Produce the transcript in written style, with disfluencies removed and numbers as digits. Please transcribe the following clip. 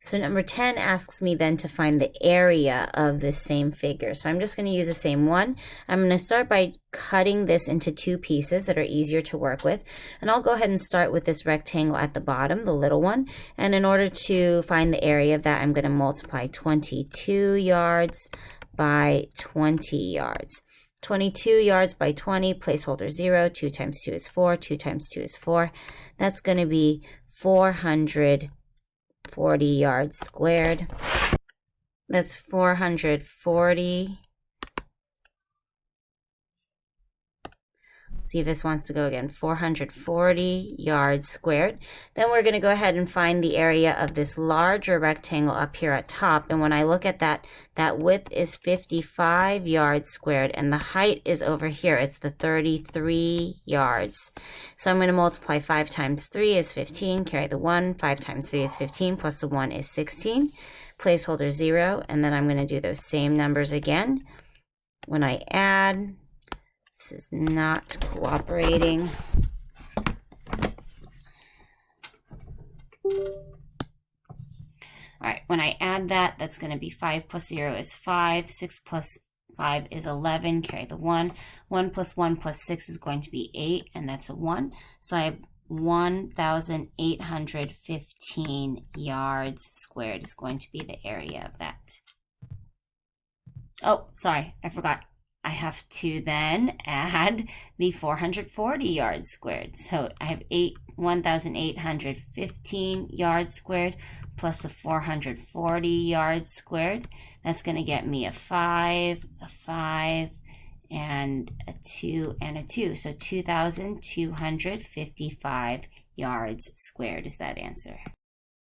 So number 10 asks me then to find the area of the same figure. So I'm just going to use the same one. I'm going to start by cutting this into two pieces that are easier to work with. And I'll go ahead and start with this rectangle at the bottom, the little one. And in order to find the area of that, I'm going to multiply 22 yards by 20 yards. 22 yards by 20, placeholder 0, 2 times 2 is 4, 2 times 2 is 4. That's going to be 440 yards squared. That's 440. See if this wants to go again. 440 yards squared. Then we're going to go ahead and find the area of this larger rectangle up here at top. And when I look at that, that width is 55 yards squared, and the height is over here. It's the 33 yards. So I'm going to multiply 5 times 3 is 15, carry the 1. 5 times 3 is 15, plus the 1 is 16. Placeholder 0, and then I'm going to do those same numbers again. When I add, this is not cooperating. All right, when I add that, that's going to be 5 plus 0 is 5. 6 plus 5 is 11. Carry the 1. 1 plus 1 plus 6 is going to be 8, and that's a 1. So I have 1,815 yards squared is going to be the area of that. Oh, sorry, I forgot. I have to then add the 440 yards squared. So I have 1,815 yards squared plus the 440 yards squared. That's going to get me a 5, and a 2, and a 2. So 2,255 yards squared is that answer.